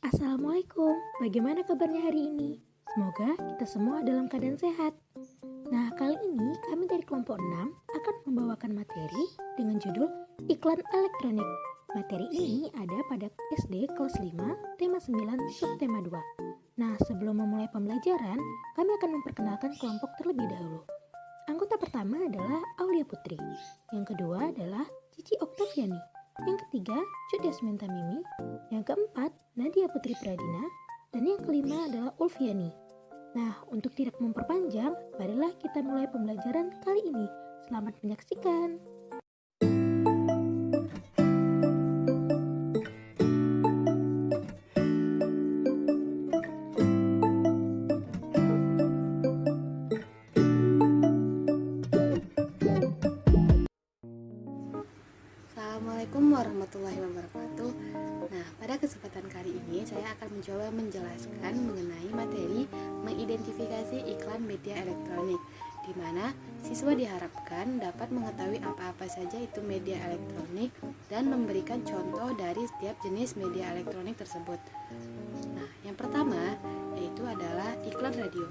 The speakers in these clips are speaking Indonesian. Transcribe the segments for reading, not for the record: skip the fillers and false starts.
Assalamualaikum, bagaimana kabarnya hari ini? Semoga kita semua dalam keadaan sehat. Nah, kali ini kami dari kelompok 6 akan membawakan materi dengan judul Iklan Elektronik. Materi ini ada pada SD kelas 5, tema 9, subtema 2. Nah, sebelum memulai pembelajaran, kami akan memperkenalkan kelompok terlebih dahulu. Anggota pertama adalah Aulia Putri, yang kedua adalah Cici Oktaviani, yang ketiga Cut Yasminta Mimi, yang keempat Nadia Putri Pradina, dan yang kelima adalah Ulfiani. Nah, untuk tidak memperpanjang, marilah kita mulai pembelajaran kali ini. Selamat menyaksikan. Assalamualaikum warahmatullahi wabarakatuh. Nah, pada kesempatan kali ini saya akan mencoba menjelaskan mengenai materi mengidentifikasi iklan media elektronik, di mana siswa diharapkan dapat mengetahui apa-apa saja itu media elektronik dan memberikan contoh dari setiap jenis media elektronik tersebut. Nah, yang pertama yaitu adalah iklan radio.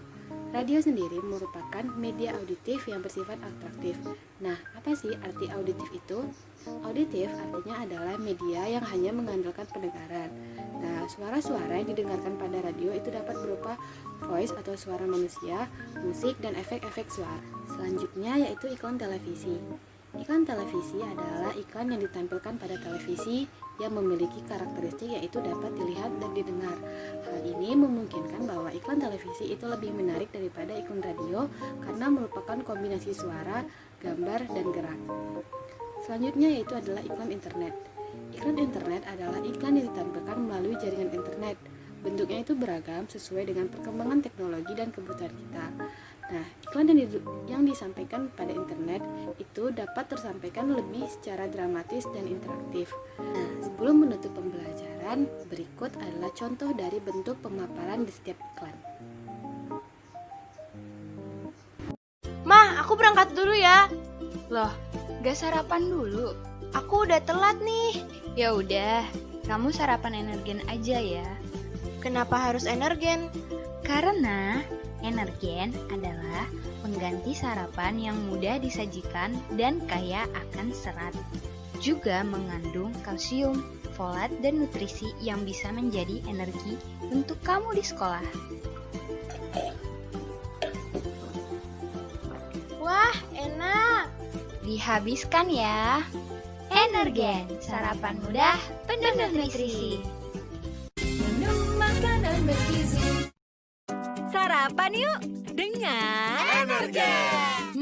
Radio sendiri merupakan media auditif yang bersifat atraktif. Nah, apa sih arti auditif itu? Auditif artinya adalah media yang hanya mengandalkan pendengaran. Nah, suara-suara yang didengarkan pada radio itu dapat berupa voice atau suara manusia, musik, dan efek-efek suara. Selanjutnya yaitu iklan televisi. Iklan televisi adalah iklan yang ditampilkan pada televisi yang memiliki karakteristik yaitu dapat dilihat dan didengar. Hal ini memungkinkan bahwa iklan televisi itu lebih menarik daripada iklan radio karena merupakan kombinasi suara, gambar, dan gerak. Selanjutnya yaitu adalah iklan internet. Iklan internet adalah iklan yang ditampilkan melalui jaringan internet. Bentuknya itu beragam sesuai dengan perkembangan teknologi dan kebutuhan kita. Nah, iklan yang disampaikan pada internet itu dapat tersampaikan lebih secara dramatis dan interaktif. Nah, sebelum menutup pembelajaran, berikut adalah contoh dari bentuk pemaparan di setiap iklan. Mah, aku berangkat dulu ya. Loh, gak sarapan dulu? Aku udah telat nih. Ya udah, kamu sarapan Energen aja ya. Kenapa harus Energen? Karena Energen adalah pengganti sarapan yang mudah disajikan dan kaya akan serat. Juga mengandung kalsium, folat, dan nutrisi yang bisa menjadi energi untuk kamu di sekolah. Wah, enak. Dihabiskan ya. Energen, sarapan mudah, penuh nutrisi. Minum makanan bergizi. Sarapan yuk dengan Energen.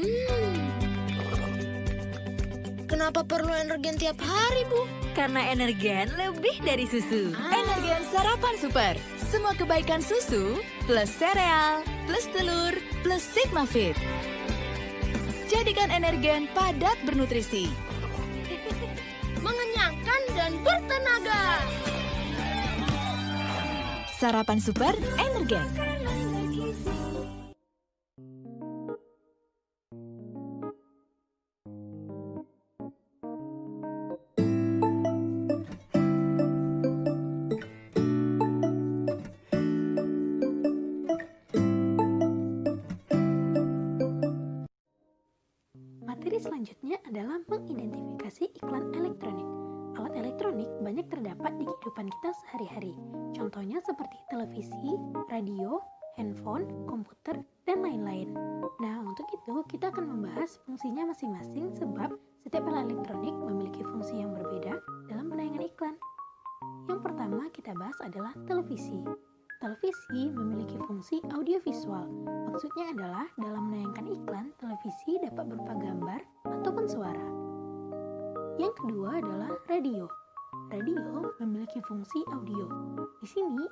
Kenapa perlu Energen tiap hari, Bu? Karena Energen lebih dari susu. Energen sarapan super. Semua kebaikan susu plus sereal plus telur plus Sigma Fit. Jadikan Energen padat bernutrisi, Mengenyangkan dan bertenaga. sarapan super Energen. Materi selanjutnya adalah mengidentifikasi iklan elektronik. Alat elektronik banyak terdapat di kehidupan kita sehari-hari. Contohnya seperti televisi, radio, handphone, komputer, dan lain-lain. Nah, untuk itu kita akan membahas fungsinya masing-masing sebab setiap alat elektronik memiliki fungsi yang berbeda dalam penayangan iklan. Yang pertama kita bahas adalah televisi. Televisi memiliki fungsi audiovisual. Maksudnya adalah dalam menayangkan iklan, televisi dapat berupa gambar ataupun suara. Yang kedua adalah radio. Radio memiliki fungsi audio. Di sini,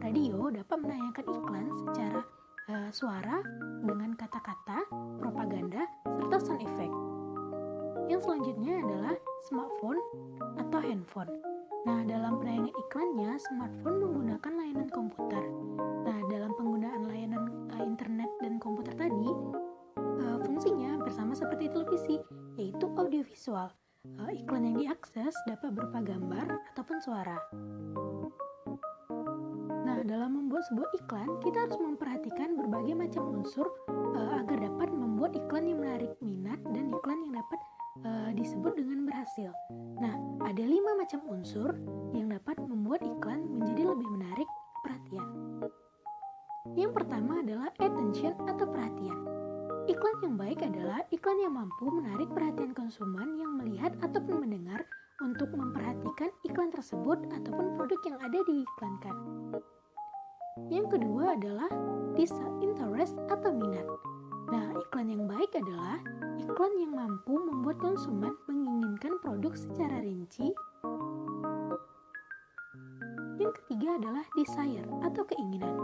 radio dapat menayangkan iklan secara suara dengan kata-kata, propaganda, serta sound effect. Yang selanjutnya adalah smartphone atau handphone. Nah, dalam penayangan iklannya, smartphone menggunakan layanan komputer. Nah, dalam penggunaan layanan internet dan komputer tadi, fungsinya hampir sama seperti televisi, yaitu audiovisual. Iklan yang diakses dapat berupa gambar ataupun suara. dalam membuat sebuah iklan, kita harus memperhatikan berbagai macam unsur agar dapat membuat iklan yang menarik minat dan iklan yang dapat disebut dengan berhasil. Nah, ada 5 macam unsur yang dapat membuat iklan menjadi lebih menarik perhatian. Yang pertama adalah attention atau perhatian. Iklan yang baik adalah iklan yang mampu menarik perhatian konsumen yang melihat ataupun mendengar untuk memperhatikan iklan tersebut ataupun produk yang ada diiklankan. Yang kedua adalah interest atau minat. Nah, iklan yang baik adalah iklan yang mampu membuat konsumen menginginkan produk secara rinci. Yang ketiga adalah desire atau keinginan.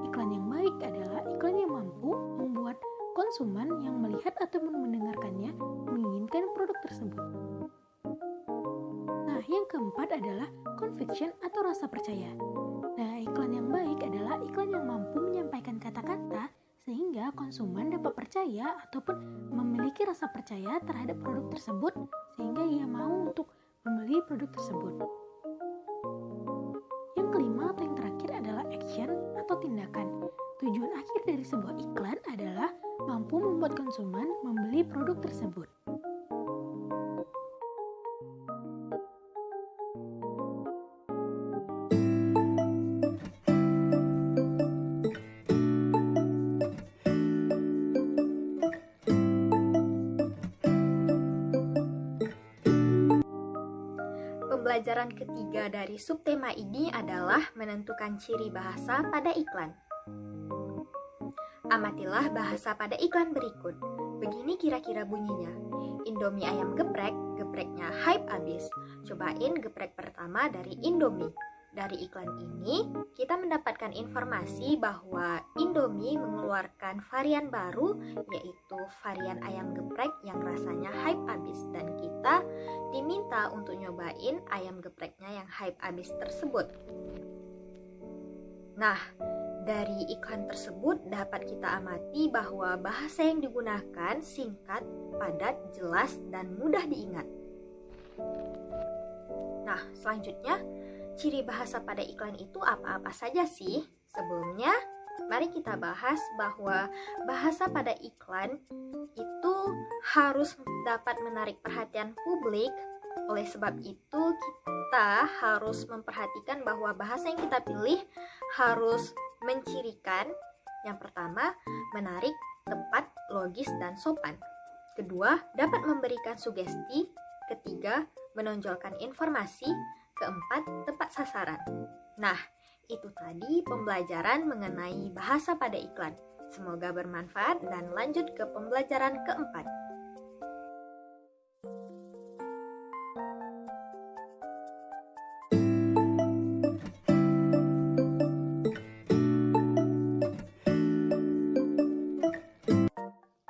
Iklan yang baik adalah iklan yang mampu membuat konsumen yang melihat ataupun mendengarkannya menginginkan produk tersebut. Nah, yang keempat adalah conviction atau rasa percaya. Nah, iklan yang baik adalah iklan yang mampu menyampaikan kata-kata sehingga konsumen dapat percaya ataupun memiliki rasa percaya terhadap produk tersebut sehingga ia mau untuk membeli produk tersebut. Yang kelima atau yang terakhir adalah action atau tindakan. Tujuan akhir dari sebuah iklan adalah mampu membuat konsumen membeli produk tersebut. Pembelajaran ketiga dari subtema ini adalah menentukan ciri bahasa pada iklan. Amatilah bahasa pada iklan berikut. Begini kira-kira bunyinya. Indomie ayam geprek, gepreknya hype abis. Cobain geprek pertama dari Indomie. Dari iklan ini, kita mendapatkan informasi bahwa Indomie mengeluarkan varian baru, yaitu varian ayam geprek yang rasanya hype abis. Dan kita diminta untuk nyobain ayam gepreknya yang hype abis tersebut. Nah, dari iklan tersebut dapat kita amati bahwa bahasa yang digunakan singkat, padat, jelas, dan mudah diingat. Nah, selanjutnya, ciri bahasa pada iklan itu apa-apa saja sih? Sebelumnya, mari kita bahas bahwa bahasa pada iklan itu harus dapat menarik perhatian publik. Oleh sebab itu, kita harus memperhatikan bahwa bahasa yang kita pilih harus mencirikan. Yang pertama, menarik, tepat, logis, dan sopan. Kedua, dapat memberikan sugesti. Ketiga, menonjolkan informasi. Keempat, tepat sasaran. Nah, itu tadi pembelajaran mengenai bahasa pada iklan. Semoga bermanfaat dan lanjut ke pembelajaran keempat.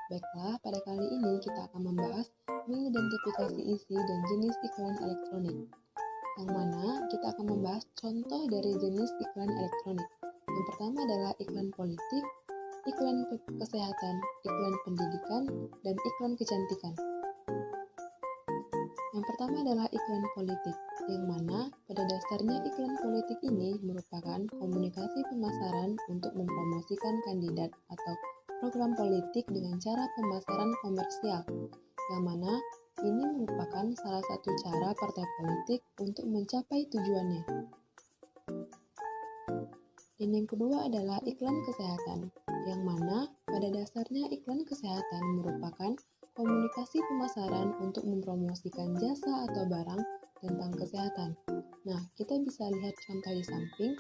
Baiklah, pada kali ini kita akan membahas mengidentifikasi isi dan jenis iklan elektronik. Yang mana kita akan membahas contoh dari jenis iklan elektronik. Yang pertama adalah iklan politik, iklan kesehatan, iklan pendidikan, dan iklan kecantikan. Yang pertama adalah iklan politik, yang mana pada dasarnya iklan politik ini merupakan komunikasi pemasaran untuk mempromosikan kandidat atau program politik dengan cara pemasaran komersial, yang mana ini merupakan salah satu cara partai politik untuk mencapai tujuannya. Dan yang kedua adalah iklan kesehatan, yang mana pada dasarnya iklan kesehatan merupakan komunikasi pemasaran untuk mempromosikan jasa atau barang tentang kesehatan. Nah, kita bisa lihat contoh di samping,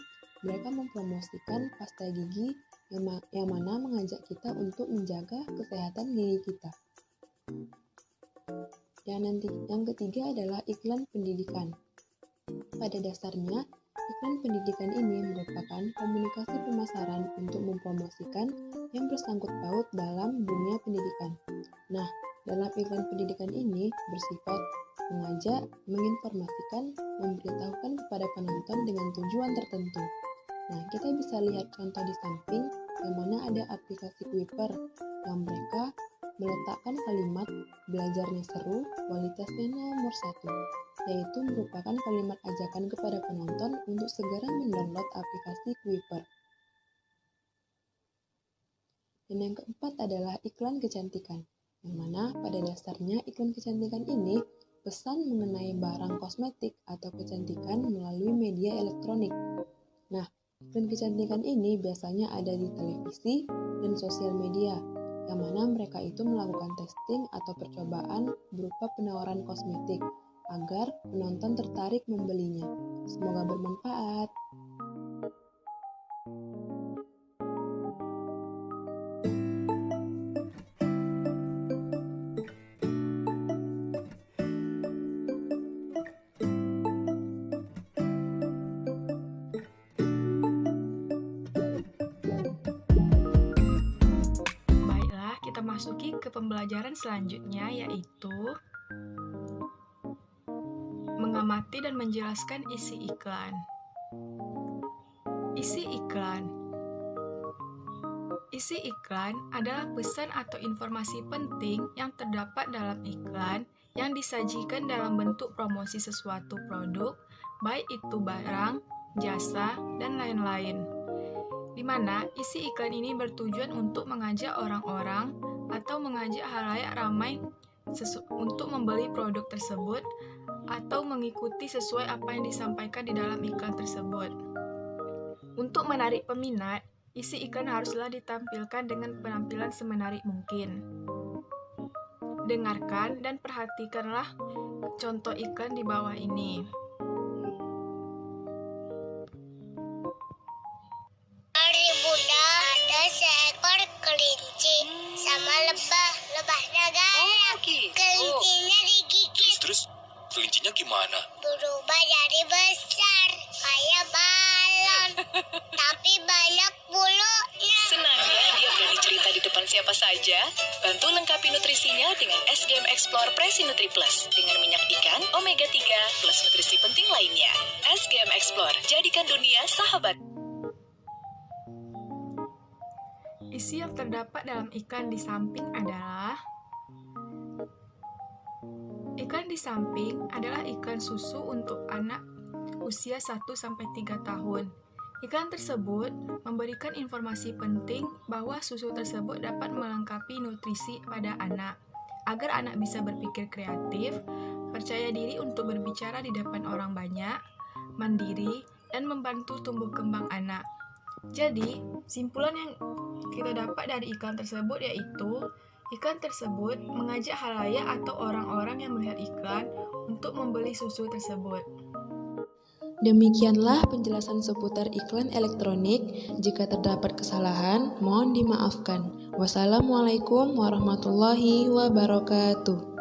mereka mempromosikan pasta gigi yang mana mengajak kita untuk menjaga kesehatan gigi kita. Dan yang ketiga adalah iklan pendidikan. Pada dasarnya, iklan pendidikan ini merupakan komunikasi pemasaran untuk mempromosikan yang bersangkut paut dalam dunia pendidikan. Nah, dalam iklan pendidikan ini bersifat mengajak, menginformasikan, memberitahukan kepada penonton dengan tujuan tertentu. Nah, kita bisa lihat contoh di samping, yang mana ada aplikasi Kuiper, yang mereka meletakkan kalimat belajarnya seru, kualitasnya nomor 1. yaitu merupakan kalimat ajakan kepada penonton untuk segera mendownload aplikasi Kuiper. Dan yang keempat adalah iklan kecantikan, yang mana pada dasarnya iklan kecantikan ini pesan mengenai barang kosmetik atau kecantikan melalui media elektronik. Nah, iklan kecantikan ini biasanya ada di televisi dan sosial media, yang mana mereka itu melakukan testing atau percobaan berupa penawaran kosmetik agar penonton tertarik membelinya. Semoga bermanfaat. Baiklah, kita masuki ke pembelajaran selanjutnya, yaitu mengamati dan menjelaskan isi iklan. Isi iklan. Isi iklan adalah pesan atau informasi penting yang terdapat dalam iklan yang disajikan dalam bentuk promosi sesuatu produk, baik itu barang, jasa, dan lain-lain. Di mana isi iklan ini bertujuan untuk mengajak orang-orang atau mengajak halayak ramai untuk membeli produk tersebut atau mengikuti sesuai apa yang disampaikan di dalam iklan tersebut. Untuk menarik peminat, isi iklan haruslah ditampilkan dengan penampilan semenarik mungkin. Dengarkan dan perhatikanlah contoh iklan di bawah ini. Mari Bunda, ada seekor kelinci sama lebahnya galak. Kelincinya digigit, Terus kelincinya gimana? berubah jadi besar kayak balon, tapi banyak bulunya. Senang ya dia berani cerita di depan siapa saja? Bantu lengkapi nutrisinya dengan SGM Explore Presi Nutri Plus dengan minyak ikan, omega 3, plus nutrisi penting lainnya. SGM Explore, jadikan dunia sahabat. Isi yang terdapat dalam iklan di samping adalah iklan susu untuk anak usia 1-3 tahun. Iklan tersebut memberikan informasi penting bahwa susu tersebut dapat melengkapi nutrisi pada anak, agar anak bisa berpikir kreatif, percaya diri untuk berbicara di depan orang banyak, mandiri, dan membantu tumbuh kembang anak. Jadi, simpulan yang kita dapat dari iklan tersebut yaitu iklan tersebut mengajak halayak atau orang-orang yang melihat iklan untuk membeli susu tersebut. Demikianlah penjelasan seputar iklan elektronik. Jika terdapat kesalahan, mohon dimaafkan. Wassalamualaikum warahmatullahi wabarakatuh.